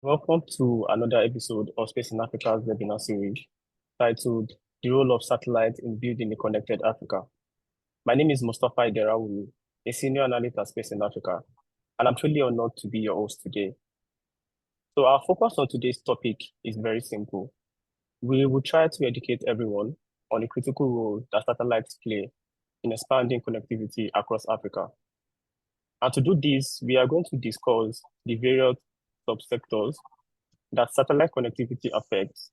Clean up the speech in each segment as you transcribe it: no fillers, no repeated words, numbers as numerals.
Welcome to another episode of Space in Africa's webinar series titled The Role of Satellite in Building a Connected Africa. My name is Mustafa Iderawu, a senior analyst at Space in Africa, and I'm truly honored to be your host today. So our focus on today's topic is very simple. We will try to educate everyone on the critical role that satellites play in expanding connectivity across Africa. And to do this, we are going to discuss the various subsectors that satellite connectivity affects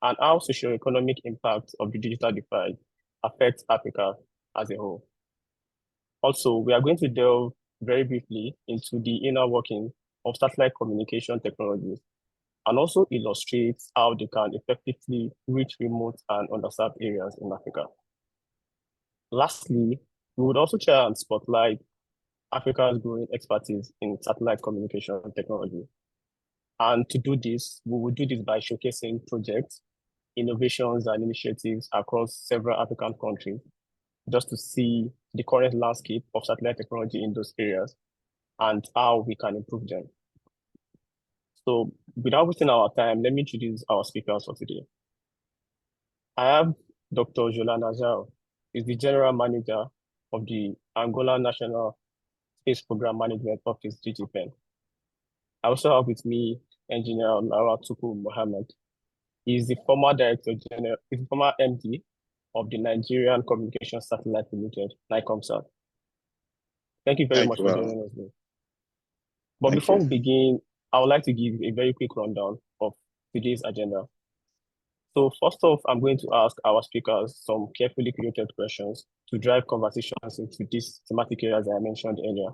and how socioeconomic impact of the digital divide affects Africa as a whole. Also, we are going to delve very briefly into the inner working of satellite communication technologies and also illustrate how they can effectively reach remote and underserved areas in Africa. Lastly, we would also try and spotlight Africa's growing expertise in satellite communication technology. And to do this, we will do this by showcasing projects, innovations, and initiatives across several African countries, just to see the current landscape of satellite technology in those areas and how we can improve them. So without wasting our time, let me introduce our speakers for today. I have Dr. Jolana Zhao, is the General Manager of the Angola National Space Program Management Office, GGPEN. I also have with me Engineer Laura Tuku Mohammed. He is the former former MD of the Nigerian Communication Satellite Limited, NICOMSAT. Thank you very much for joining us today. But before we begin, I would like to give a very quick rundown of today's agenda. So first off, I'm going to ask our speakers some carefully curated questions to drive conversations into these thematic areas that I mentioned earlier.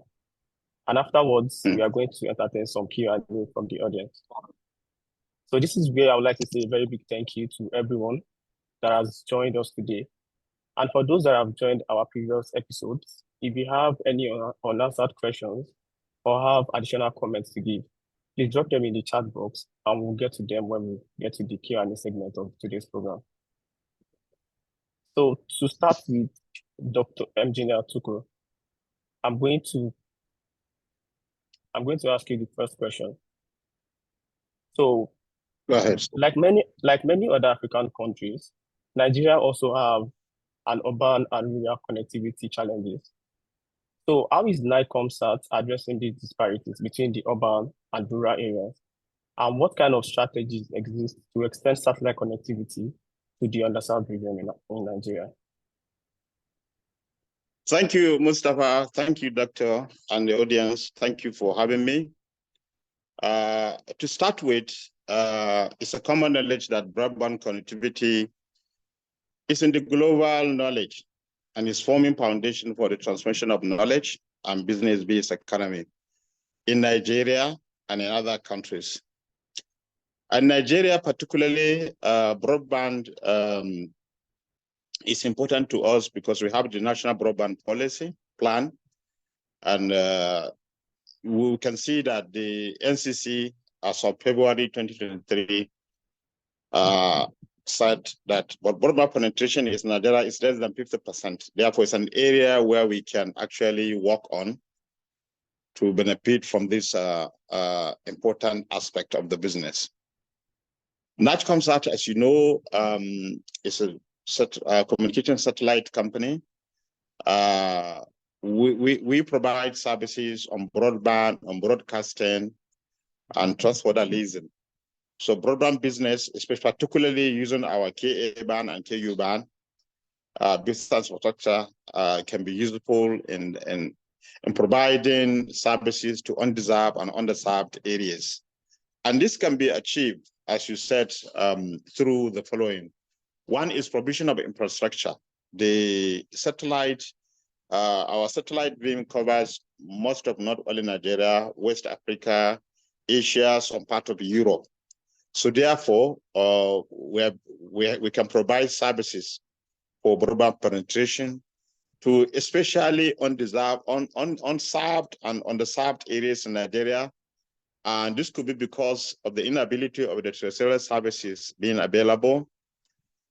And afterwards, we are going to entertain some Q&A from the audience. So this is where I would like to say a very big thank you to everyone that has joined us today. And for those that have joined our previous episodes, if you have any unanswered questions or have additional comments to give, please drop them in the chat box and we'll get to them when we get to the Q&A segment of today's program. So to start with Dr. Engineer Tuku, I'm going to ask you the first question. So go ahead. Like many other African countries, Nigeria also have an urban and rural connectivity challenges. So how is NICOMSAT addressing these disparities between the urban and rural areas? And what kind of strategies exist to extend satellite connectivity to the underserved region in Nigeria? Thank you, Mustafa. Thank you, Doctor, and the audience. Thank you for having me. To start with, it's a common knowledge that broadband connectivity is in the global knowledge and is forming foundation for the transmission of knowledge and business-based economy in Nigeria and in other countries. In Nigeria, particularly, broadband is important to us because we have the National Broadband Policy Plan, and we can see that the NCC, as of February 2023, said that broadband penetration in Nigeria is less than 50%. Therefore, it's an area where we can actually work on to benefit from this important aspect of the business. NICOMSAT, as you know, is a communication satellite company. We provide services on broadband, on broadcasting, and transponder leasing. So broadband business, especially particularly using our Ka band and Ku band, business infrastructure can be useful in providing services to undeserved and underserved areas. And this can be achieved, as you said, through the following. One is provision of infrastructure. The satellite, our satellite beam covers most of not only Nigeria, West Africa, Asia, some part of Europe. So therefore, we can provide services for broadband penetration to especially unserved and underserved areas in Nigeria. And this could be because of the inability of the terrestrial services being available,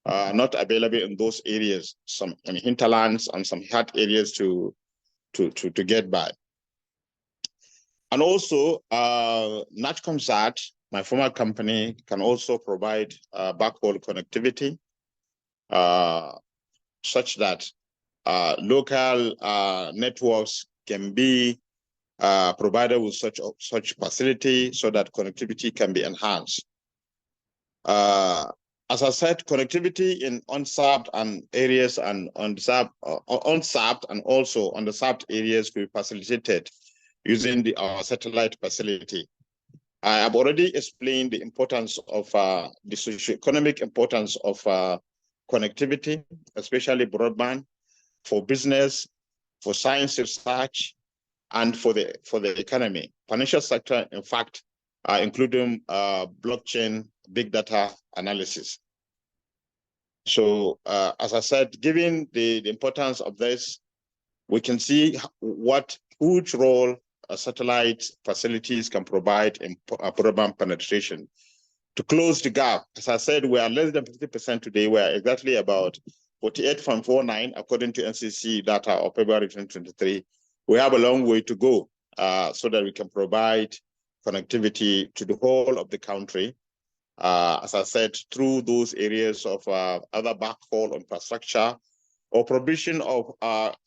not available in those areas, some hinterlands and some hard areas to get by. And also, NICOMSAT my former company can also provide backhaul connectivity such that local networks can be provided with such facility so that connectivity can be enhanced. As I said, connectivity in unserved and areas and unserved and also underserved areas will be facilitated using our satellite facility. I have already explained the importance of the socioeconomic importance of connectivity, especially broadband, for business, for science research, and for the economy. Financial sector, in fact, including blockchain, big data analysis. So, as I said, given the importance of this, we can see what huge role satellite facilities can provide in broadband penetration. To close the gap, as I said, we are less than 50% today. We are exactly about 48.49 according to NCC data of February 2023. We have a long way to go so that we can provide connectivity to the whole of the country. As I said, through those areas of other backhaul infrastructure or provision of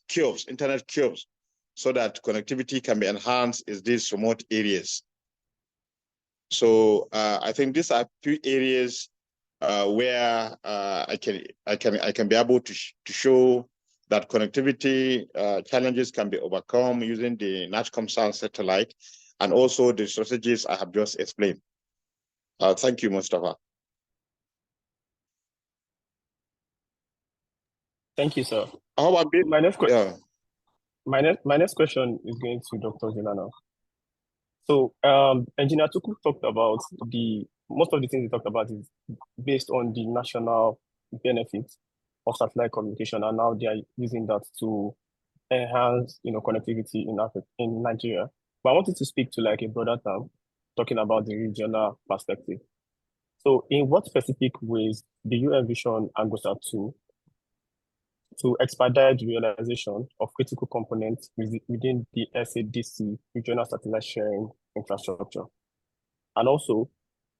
cubes, internet cubes, so that connectivity can be enhanced in these remote areas. So I think these are few areas where I can be able to show that connectivity challenges can be overcome using the NatComSat satellite and also the strategies I have just explained. Thank you, Mustafa. Thank you, sir. How about my next question? Yeah. My next question is going to Dr. Zilana. So, Engineer Tuku talked about most of the things he talked about is based on the national benefits of satellite communication, and now they are using that to enhance, connectivity in Nigeria. But I wanted to speak to like a broader term, talking about the regional perspective. So, in what specific ways do you envision ANGOSAT to expedite the realization of critical components within the SADC regional satellite sharing infrastructure? And also,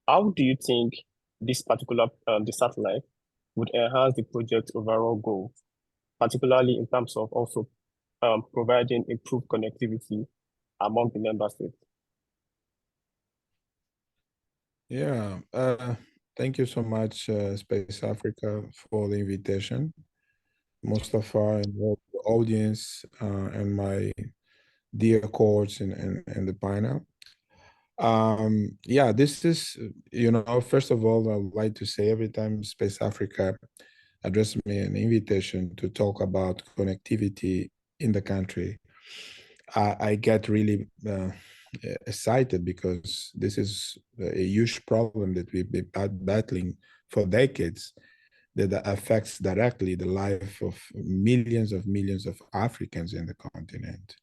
how do you think this particular the satellite would enhance the project's overall goal, particularly in terms of also providing improved connectivity among the member states? Yeah, thank you so much, Space Africa, for the invitation. Mustafa and the audience and my dear courts and the panel. Yeah, this is, first of all, I would like to say every time Space Africa addressed me an invitation to talk about connectivity in the country, I get really excited because this is a huge problem that we've been battling for decades that affects directly the life of millions of Africans in the continent.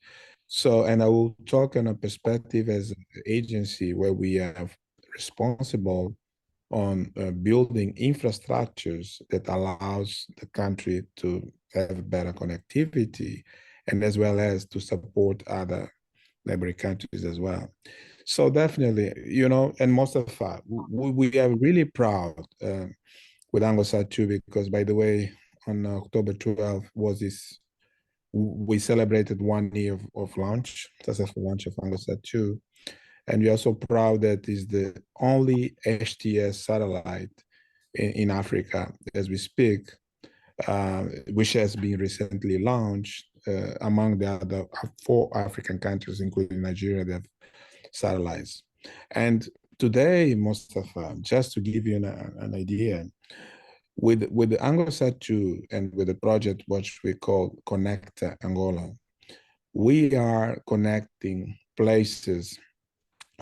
So, and I will talk on a perspective as an agency where we are responsible on building infrastructures that allows the country to have better connectivity and as well as to support other neighboring countries as well. So definitely, and most of us, we are really proud with ANGOSAT 2 because, by the way, on October 12th we celebrated 1 year of launch, successful launch of ANGOSAT 2. And we're also proud that it's the only HTS satellite in Africa as we speak, which has been recently launched among the other 4 African countries, including Nigeria, that have satellites. And today, Mustafa, just to give you an idea, with the ANGOSAT 2 and with the project which we call Connect Angola, we are connecting places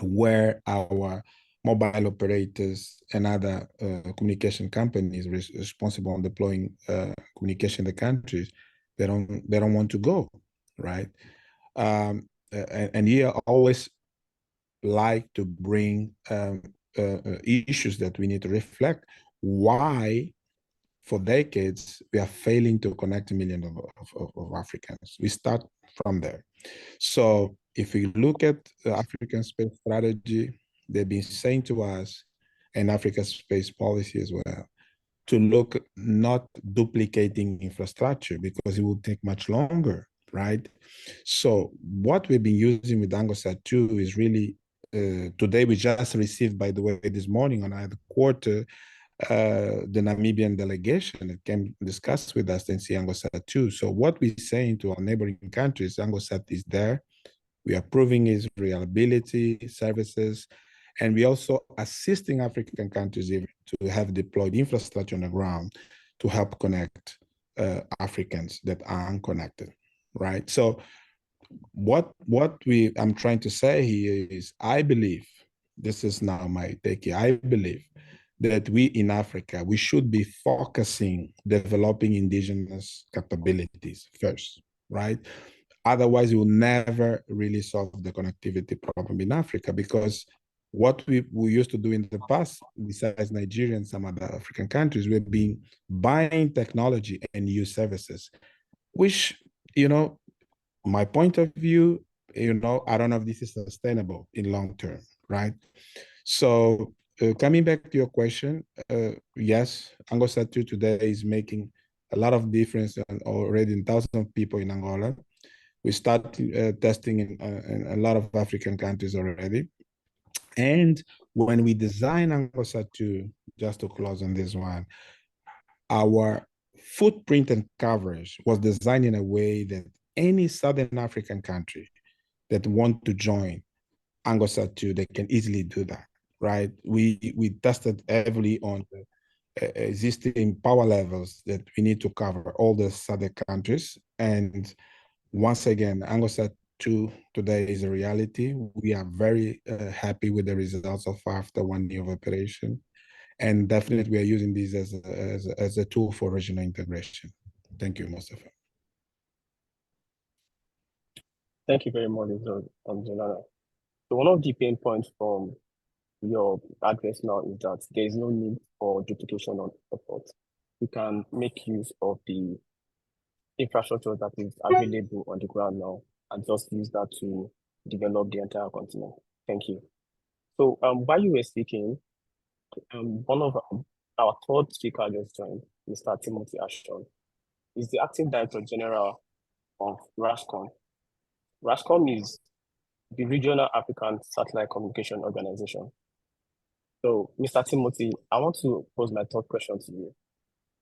where our mobile operators and other communication companies responsible on deploying communication in the countries, they don't want to go, right? And here always like to bring issues that we need to reflect why for decades we are failing to connect millions of Africans. We start from there. So if we look at the African space strategy, they've been saying to us, and Africa's space policy as well, to look not duplicating infrastructure because it will take much longer, right? So what we've been using with ANGOSAT-2 is really, today we just received, by the way, this morning on either quarter, the Namibian delegation that came discuss with us and see ANGOSAT-2. So what we're saying to our neighboring countries, ANGOSAT is there. We are proving its reliability, services, and we also assisting African countries even to have deployed infrastructure on the ground to help connect Africans that are unconnected, right? So what I'm trying to say here is, I believe, this is now my take here, I believe that we in Africa, we should be focusing developing indigenous capabilities first, right? Otherwise, we will never really solve the connectivity problem in Africa, because what we used to do in the past, besides Nigeria and some other African countries, we've been buying technology and new services, which, my point of view, I don't know if this is sustainable in long term, right? So coming back to your question, yes, ANGOSAT-2 today is making a lot of difference already in thousands of people in Angola. We start testing in a lot of African countries already. And when we design ANGOSAT-2, just to close on this one, our footprint and coverage was designed in a way that any Southern African country that want to join ANGOSAT-2, they can easily do that, right? We tested heavily on the existing power levels that we need to cover all the Southern countries. And once again, ANGOSAT-2 today is a reality. We are very happy with the results of after 1 year of operation. And definitely we are using this as a tool for regional integration. Thank you, Mustafa. Thank you very much, Jelana. So one of the pain points from your address now is that there is no need for duplication of effort. You can make use of the infrastructure that is available on the ground now and just use that to develop the entire continent. Thank you. So while you were speaking, one of our third speaker just joined, Mr. Timothy Ashton. He's the Acting Director General of RASCOM. RASCOM is the Regional African Satellite Communication Organization. So, Mr. Timothy, I want to pose my third question to you.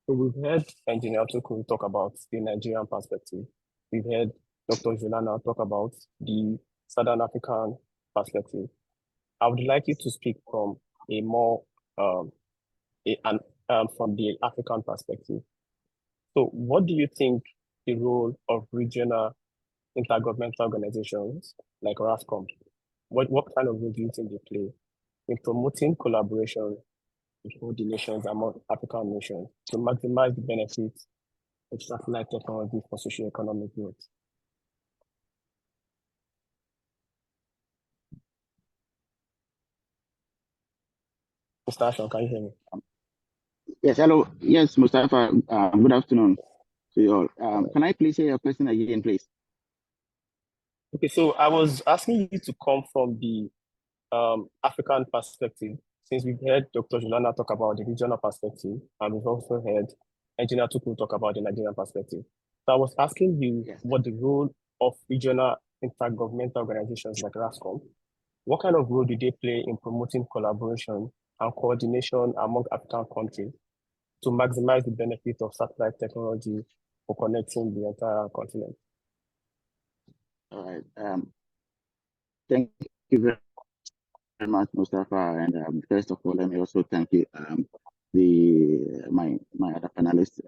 So we've heard Engineer Tuku talk about the Nigerian perspective. We've heard Dr. Julana talk about the Southern African perspective. I would like you to speak from a more from the African perspective. So what do you think the role of regional intergovernmental organizations like RASCOM, what kind of role do you think they play in promoting collaboration with all the nations among African nations to maximize the benefits of satellite technology for socioeconomic growth? Mr. Ashton, can you hear me? Yes, hello. Yes, Mustafa. Good afternoon to you all. Can I please hear your question again, please? Okay, so I was asking you to come from the African perspective, since we've heard Dr. Julana talk about the regional perspective, and we've also heard Engineer Tuku talk about the Nigerian perspective. So I was asking you what the role of regional intergovernmental organizations like RASCOM, what kind of role do they play in promoting collaboration and coordination among African countries to maximize the benefit of satellite technology for connecting the entire continent? All right. Thank you very much, Mustafa. And first of all, let me also thank you, my other panelists,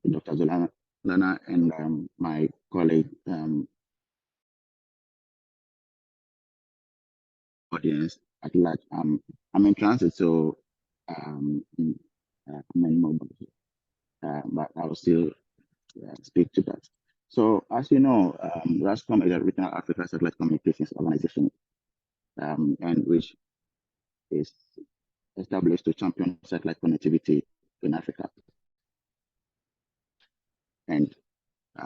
Dr. Zulana and my colleague, audience at large. I'm in transit, so I'm in mobility, but I will still speak to that. So, as you know, RASCOM is a regional Africa satellite communications organization, and which is established to champion satellite connectivity in Africa. And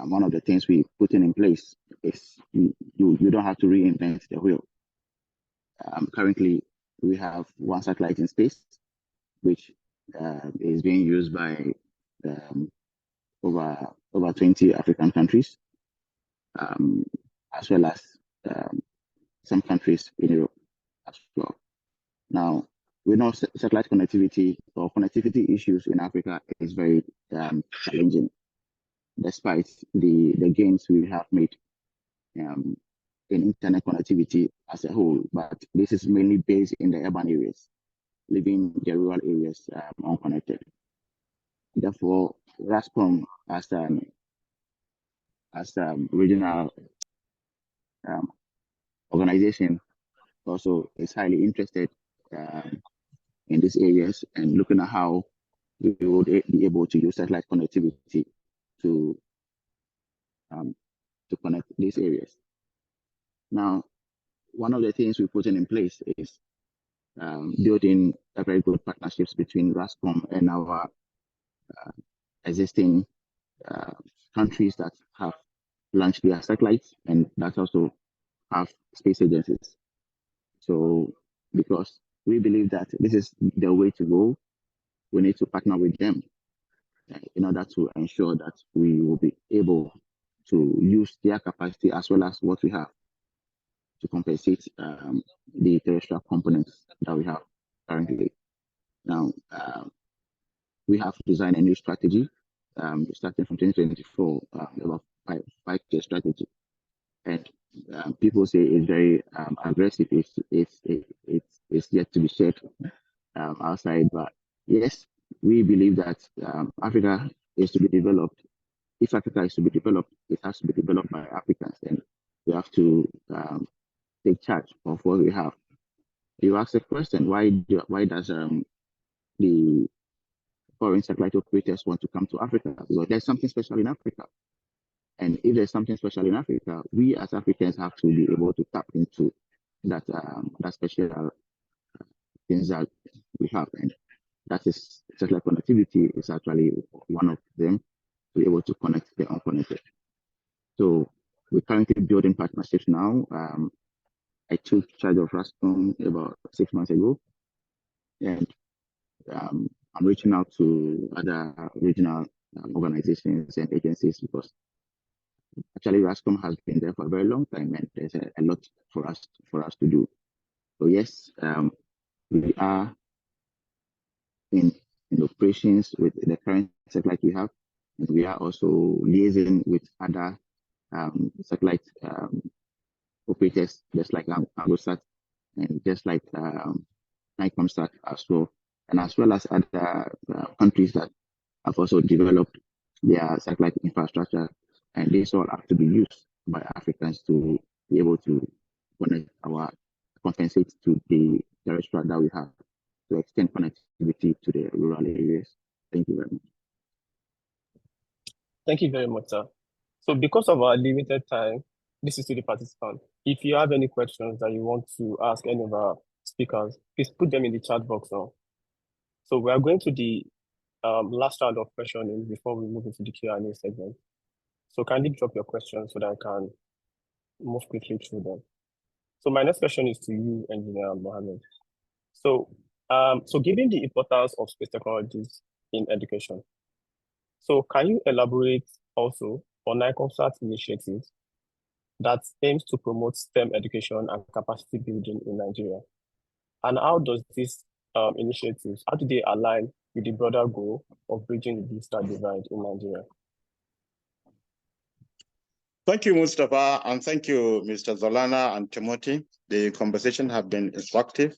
one of the things we put in place is you don't have to reinvent the wheel. Currently, we have one satellite in space, which is being used by over 20 African countries, as well as some countries in Europe as well. Now, we know satellite connectivity or connectivity issues in Africa is very challenging, despite the gains we have made in internet connectivity as a whole. But this is mainly based in the urban areas, leaving the rural areas unconnected. Therefore, RASCOM as regional organization also is highly interested in these areas and looking at how we would be able to use satellite connectivity to connect these areas. Now, one of the things we're putting in place is building a very good partnerships between RASCOM and our existing countries that have launched their satellites and that also have space agencies. So, because we believe that this is the way to go, we need to partner with them in order to ensure that we will be able to use their capacity as well as what we have to compensate the terrestrial components that we have currently. Now, we have designed a new strategy starting from 2024, about five-year strategy. And people say it's very aggressive. It's yet to be shared outside. But yes, we believe that Africa is to be developed. If Africa is to be developed, it has to be developed by Africans, and we have to take charge of what we have. You ask a question: why does the foreign satellite operators want to come to Africa? Because there's something special in Africa. And if there's something special in Africa, we as Africans have to be able to tap into that special things that we have. And that is satellite connectivity is actually one of them to be able to connect the unconnected. So we're currently building partnerships now. I took charge of RASCOM about 6 months ago. And I'm reaching out to other regional organizations and agencies because actually RASCOM has been there for a very long time and there's a lot for us to do. So yes, we are in operations with the current satellite we have, and we are also liaising with other satellite operators, just like AmgoSat and just like NICOMSat as well, and as well as other countries that have also developed their satellite infrastructure, and these all have to be used by Africans to be able to compensate to the terrestrial that we have to extend connectivity to the rural areas. Thank you very much. Thank you very much, sir. So because of our limited time, this is to the participants. If you have any questions that you want to ask any of our speakers, please put them in the chat box now. So we are going to the last round of questioning before we move into the Q&A segment. So kindly drop your questions so that I can move quickly through them. So my next question is to you, Engineer Mohammed. So, given the importance of space technologies in education, so can you elaborate also on NICOMSAT's initiatives that aims to promote STEM education and capacity building in Nigeria? And how does this initiatives, how do they align with the broader goal of bridging the digital divide in Nigeria? Thank you, Mustafa, and thank you, Mr. Zolana and Timothy. The conversation have been instructive.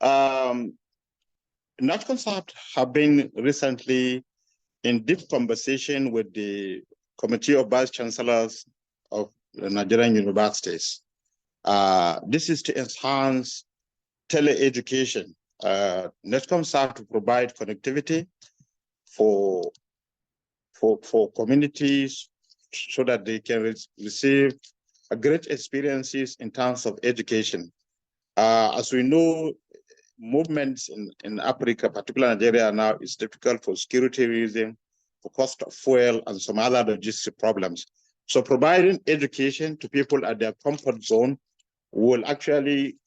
NICOMSAT have been recently in deep conversation with the Committee of Vice Chancellors of the Nigerian universities. This is to enhance tele-education. NICOMSAT to provide connectivity for communities so that they can receive a great experiences in terms of education. As we know, movements in Africa, particularly Nigeria now, is difficult for security reasons, for cost of fuel, and some other logistic problems. So providing education to people at their comfort zone will actually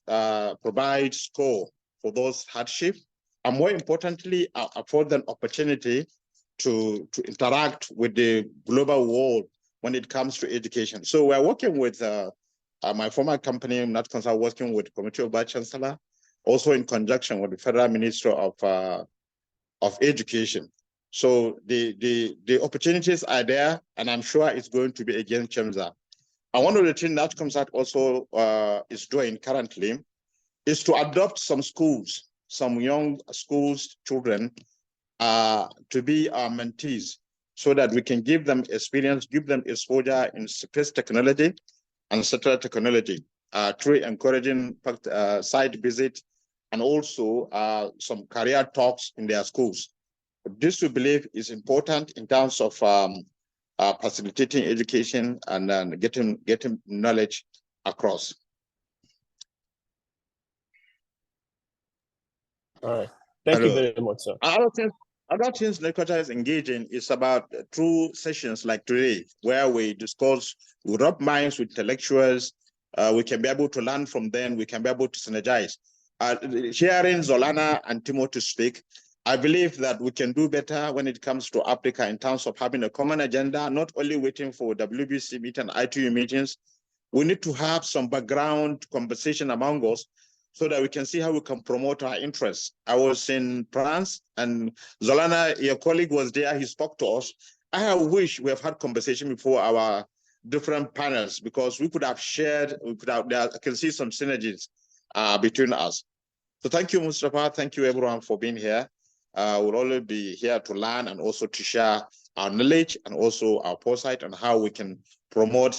provide score for those hardship, and more importantly, afford them opportunity to interact with the global world when it comes to education. So we're working with my former company, NatConsult, working with the Committee of Vice Chancellor, also in conjunction with the Federal Ministry of Education. So the opportunities are there, and I'm sure it's going to be a game changer. And one of the things NatConsult also is doing currently is to adopt some schools, some young schools, children, to be our mentees, so that we can give them experience, give them exposure in space technology and satellite technology, through encouraging site visit and also some career talks in their schools. This we believe is important in terms of facilitating education and getting knowledge across. All right. Thank you very much, sir. Other things NECOTA is engaging is about through sessions like today, where we discuss, we rub minds with intellectuals, we can be able to learn from them, we can be able to synergize. Hearing Zolana and Timothy speak, I believe that we can do better when it comes to Africa in terms of having a common agenda, not only waiting for WBC meeting and ITU meetings. We need to have some background conversation among us so that we can see how we can promote our interests. I was in France, and Zolana, your colleague, was there. He spoke to us. I wish we have had conversation before our different panels, because we could have shared, I can see some synergies between us. So thank you, Mustafa. Thank you, everyone, for being here. We'll always be here to learn and also to share our knowledge and also our foresight on how we can promote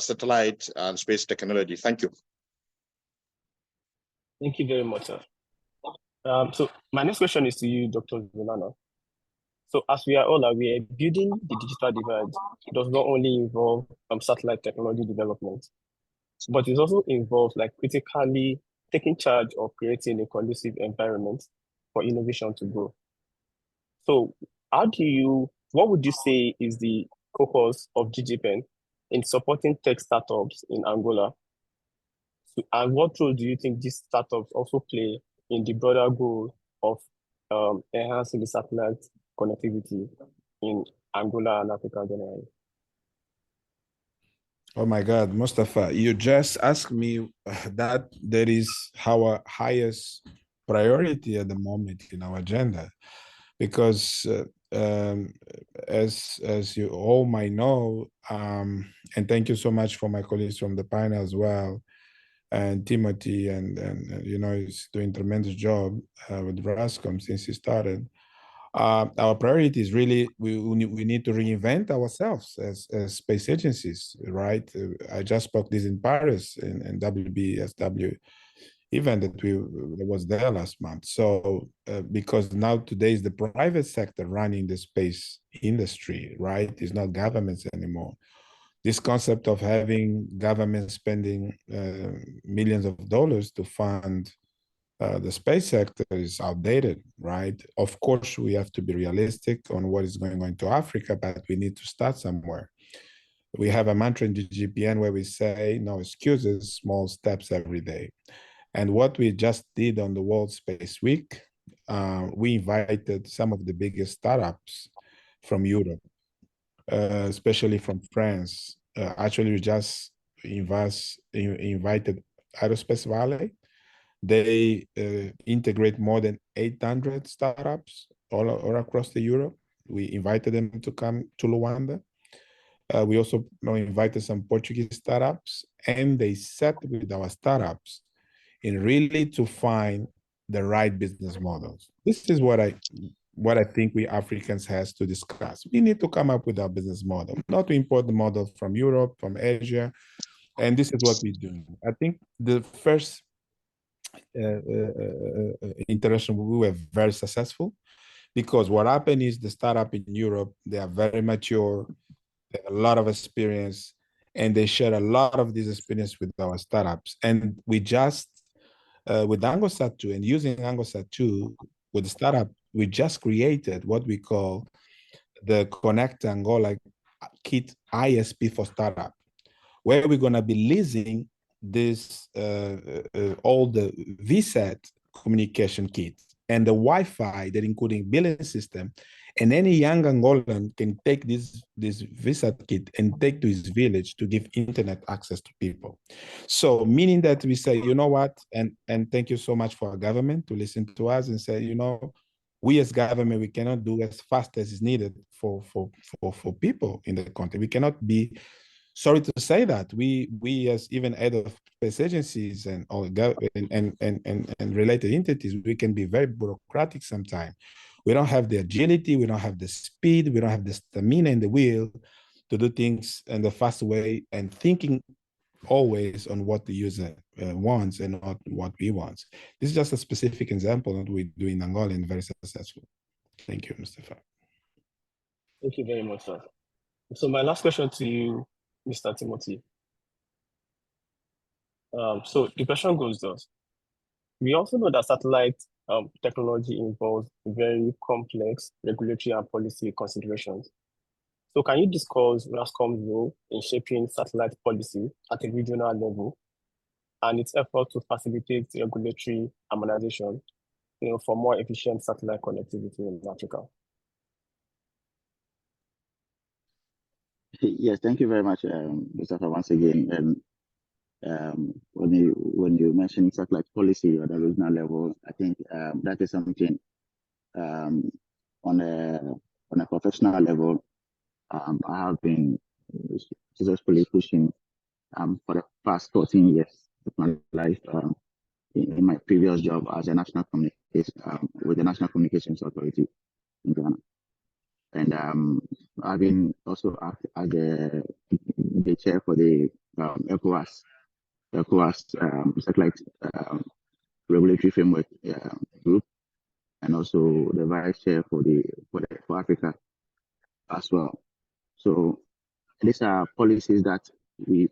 satellite and space technology. Thank you. Thank you very much, sir. So my next question is to you, Dr. Zolana. So as we are all aware, building the digital divide does not only involve satellite technology development, but it also involves like critically taking charge of creating a conducive environment for innovation to grow. So what would you say is the purpose of GGPEN in supporting tech startups in Angola? And what role do you think these startups also play in the broader goal of enhancing the satellite connectivity in Angola and Africa generally? Oh my God, Mustafa, you just asked me that is our highest priority at the moment in our agenda, because as you all might know, and thank you so much for my colleagues from the panel as well, and Timothy, and you know, he's doing a tremendous job with Rascom since he started. Our priority is really, we need to reinvent ourselves as space agencies, right? I just spoke this in Paris in WBSW event that was there last month. So because now today is the private sector running the space industry, right? It's not governments anymore. This concept of having government spending millions of dollars to fund the space sector is outdated, right? Of course, we have to be realistic on what is going on to Africa, but we need to start somewhere. We have a mantra in GGPN where we say, no excuses, small steps every day. And what we just did on the World Space Week, we invited some of the biggest startups from Europe, especially from France. Actually, we just invited Aerospace Valley. They integrate more than 800 startups all across the Europe. We invited them to come to Luanda. We also invited some Portuguese startups, and they sat with our startups in really to find the right business models. This is what I think we Africans has to discuss. We need to come up with our business model, not to import the model from Europe, from Asia, and this is what we do. I think the first international, we were very successful, because what happened is the startup in Europe, they are very mature, they have a lot of experience, and they share a lot of this experience with our startups. And we just, with ANGOSAT2 and using ANGOSAT2 with the startup, we just created what we call the Connect Angola Kit ISP for startup, where we're going to be leasing this all the VSAT communication kit and the Wi-Fi that including billing system, and any young Angolan can take this VSAT kit and take to his village to give internet access to people. So meaning that we say, you know what, and thank you so much for our government to listen to us and say, you know, we as government, we cannot do as fast as is needed for people in the country. We cannot be, sorry to say that, we as even head of space agencies and related entities, we can be very bureaucratic sometimes. We don't have the agility, we don't have the speed, we don't have the stamina and the will to do things in the fast way, and thinking always on what the user wants and not what we want. This is just a specific example that we do in Angola and very successful. Thank you, Mustafa. Thank you very much, sir. So my last question to you, Mr. Timothy. So the question goes thus. We also know that satellite technology involves very complex regulatory and policy considerations. So can you discuss RASCOM's role in shaping satellite policy at a regional level and its effort to facilitate regulatory harmonization, for more efficient satellite connectivity in Africa? Yes, thank you very much, Mustafa, once again. And when you mention satellite policy at the regional level, I think that is something on a professional level. I have been successfully pushing for the past 14 years of my life in my previous job as a national communication with the National Communications Authority in Ghana. And I've been also as the chair for the ECOWAS satellite regulatory framework group, and also the vice chair for Africa as well. So these are policies that we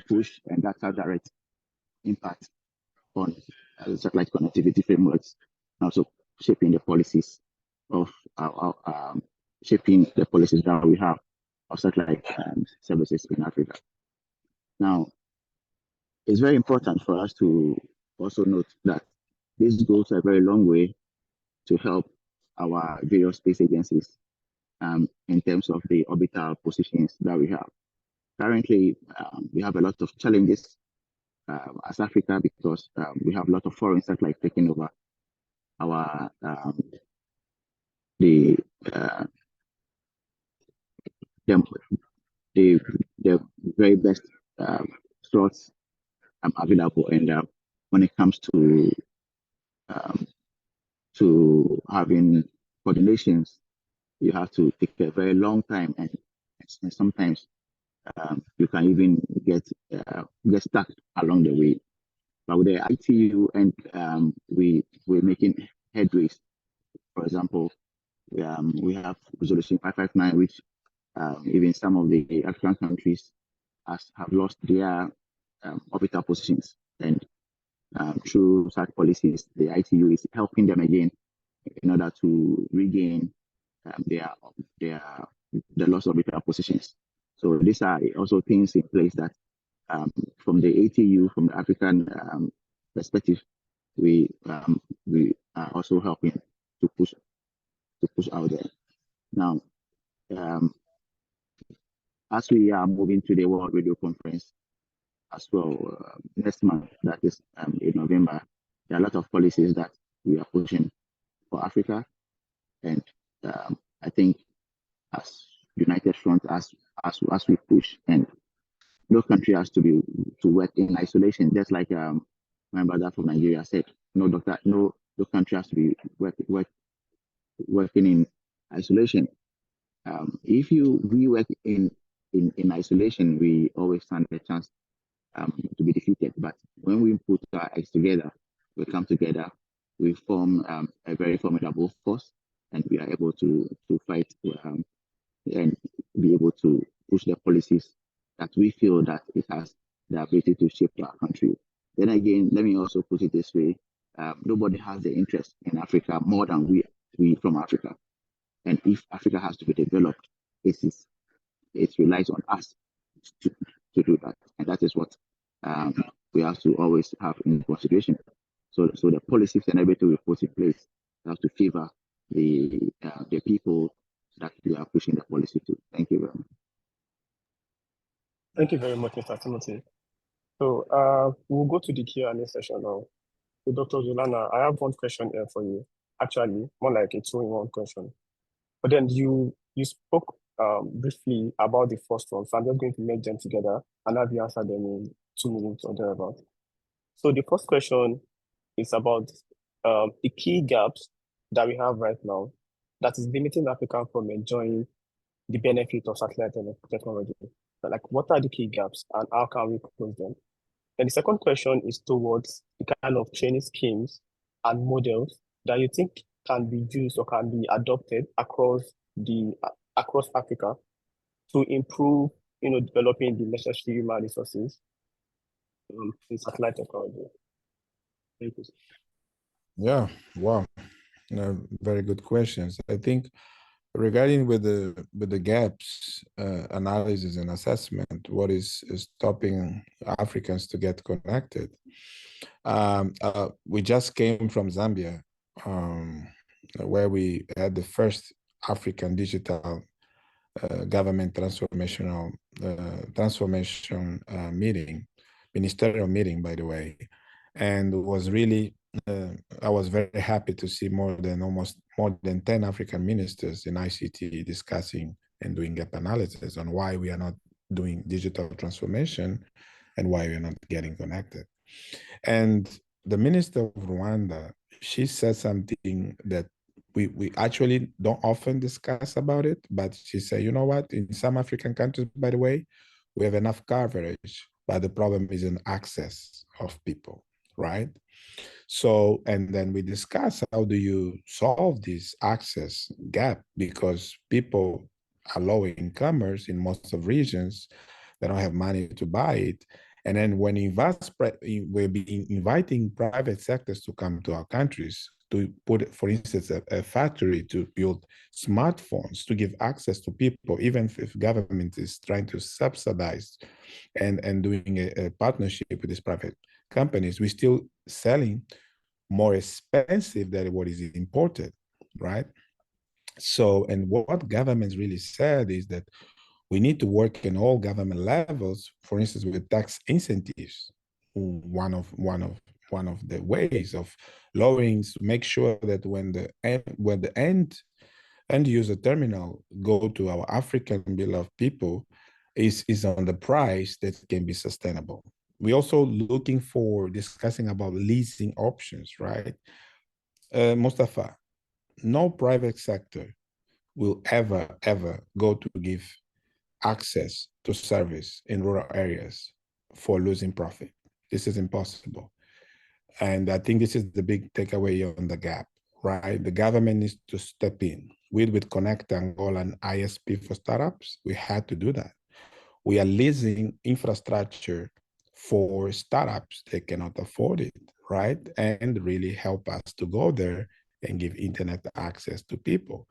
push, and that have direct impact on satellite connectivity frameworks, and also shaping the policies of shaping the policies that we have of satellite services in Africa. Now, it's very important for us to also note that this goes a very long way to help our various space agencies in terms of the orbital positions that we have. Currently, we have a lot of challenges as Africa because we have a lot of foreign satellites taking over our the very best slots available, and when it comes to having coordinations, you have to take a very long time, and sometimes you can even get stuck along the way. But with the ITU, and we're making headways. For example, we have Resolution 559, which even some of the African countries have lost their orbital positions, and through such policies, the ITU is helping them again in order to regain the lost orbital positions. So these are also things in place that, from the ATU, from the African perspective, we are also helping to push out there. Now, as we are moving to the World Radio Conference as well next month, that is in November, there are a lot of policies that we are pushing for Africa, and I think as United Front, as we push, and no country has to work in isolation. Just like my brother from Nigeria said, no country has to be working in isolation. If we work in isolation, we always stand a chance to be defeated. But when we put our eggs together, we come together, we form a very formidable force, and we are able to fight and be able to push the policies that we feel that it has the ability to shape our country. Then again, let me also put it this way: nobody has the interest in Africa more than we from Africa. And if Africa has to be developed, it relies on us to do that. And that is what we have to always have in consideration. So the policies and everything we put in place have to favor the people that we are pushing the policy to. Thank you very much. Thank you very much, Mr. Timothy. So we'll go to the Q&A session now. So Dr. Zulana, I have one question here for you. Actually, more like a two-in-one question. But then you spoke briefly about the first one, so I'm just going to make them together and have you answer them in 2 minutes or thereabout. So the first question is about the key gaps that we have right now that is limiting Africa from enjoying the benefit of satellite technology. So, like, what are the key gaps and how can we close them? And the second question is towards the kind of training schemes and models that you think can be used or can be adopted across Africa to improve, developing the necessary human resources in satellite technology. Thank you. Yeah, wow. Very good questions. I think regarding with the gaps analysis and assessment, what is stopping Africans to get connected? We just came from Zambia, where we had the first African digital government transformation meeting, ministerial meeting, by the way, and was really I was very happy to see more than 10 African ministers in ICT discussing and doing gap analysis on why we are not doing digital transformation and why we are not getting connected. And the minister of Rwanda, she said something that we actually don't often discuss about it, but she said, you know what, in some African countries, by the way, we have enough coverage, but the problem is in access of people, right? So, and then we discuss how do you solve this access gap, because people are low incomers in most of regions, they don't have money to buy it. And then when we're inviting private sectors to come to our countries to put, for instance, a factory to build smartphones to give access to people, even if government is trying to subsidize and doing a partnership with these private companies, we're still selling more expensive than what is imported, right? So, and what governments really said is that we need to work in all government levels, for instance, with tax incentives. One of the ways of lowering, to make sure that when the end user terminal go to our African beloved people is on the price that can be sustainable. We're also looking for discussing about leasing options, right? Mustafa, no private sector will ever go to give access to service in rural areas for losing profit. This is impossible. And I think this is the big takeaway on the gap, right? The government needs to step in. With Connect Angola and ISP for startups, we had to do that. We are leasing infrastructure for startups that cannot afford it, right? And really help us to go there and give internet access to people.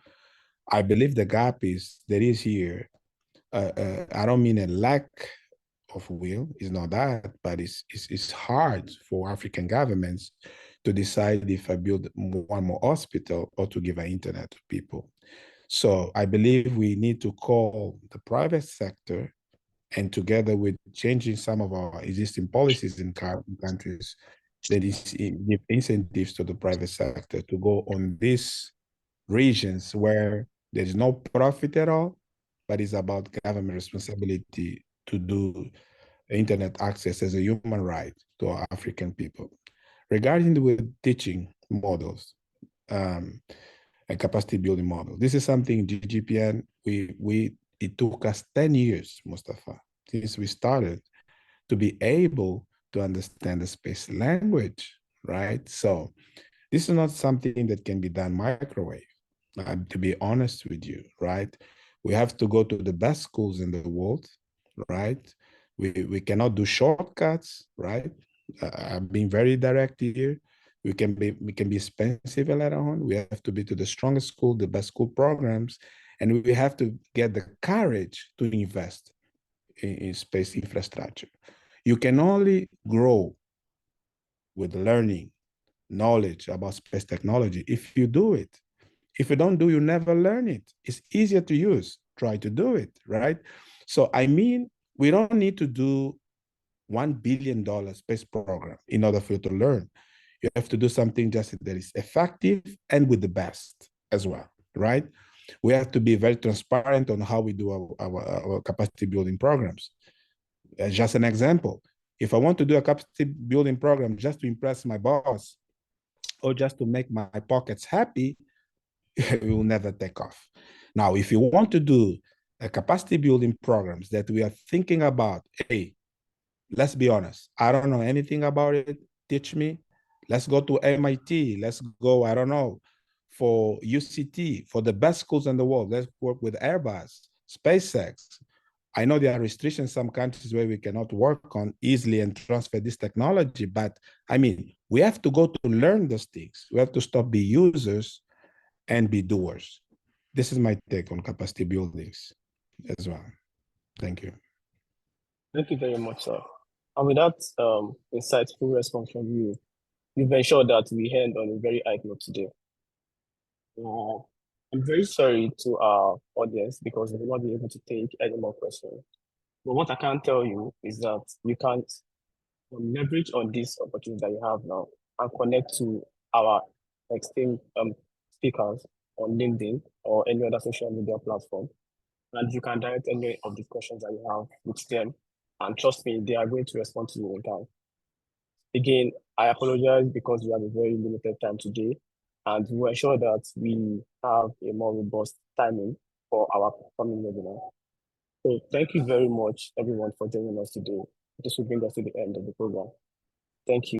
I believe the gap there is here. I don't mean a lack of will, it's not that, but it's hard for African governments to decide if I build one more hospital or to give an internet to people. So I believe we need to call the private sector, and together with changing some of our existing policies in countries, that is give incentives to the private sector to go on these regions where there is no profit at all, but it's about government responsibility to do internet access as a human right to our African people. Regarding the teaching models and capacity building models, this is something GGPN, it took us 10 years, Mustafa, since we started to be able to understand the space language, right? So this is not something that can be done microwave, to be honest with you, right? We have to go to the best schools in the world, right? We cannot do shortcuts, right? I'm being very direct here. We can be expensive later on. We have to be to the strongest school, the best school programs, and we have to get the courage to invest in space infrastructure. You can only grow with learning, knowledge about space technology if you do it. If you don't do, you never learn it. It's easier to use. Try to do it, right? So I mean, we don't need to do $1 billion space program in order for you to learn. You have to do something just that is effective and with the best as well, right? We have to be very transparent on how we do our capacity building programs. Just an example, if I want to do a capacity building program just to impress my boss or just to make my pockets happy, it will never take off. Now, if you want to do a capacity building programs that we are thinking about, hey, let's be honest, I don't know anything about it, teach me. Let's go to MIT, let's go, I don't know, for UCT, for the best schools in the world. Let's work with Airbus, SpaceX. I know there are restrictions in some countries where we cannot work on easily and transfer this technology, but I mean, we have to go to learn those things. We have to stop being users and be doers. This is my take on capacity buildings as well. Thank you. Thank you very much, sir. And with that insightful response from you, you've ensured that we end on a very high note today. I'm very sorry to our audience because we will not be able to take any more questions. But what I can tell you is that you can't leverage on this opportunity that you have now and connect to our esteemed speakers on LinkedIn or any other social media platform. And you can direct any of the questions that you have with them. And trust me, they are going to respond to you in time. Again, I apologize because we have a very limited time today, and we'll ensure that we have a more robust timing for our coming webinar. So thank you very much, everyone, for joining us today. This will bring us to the end of the program. Thank you.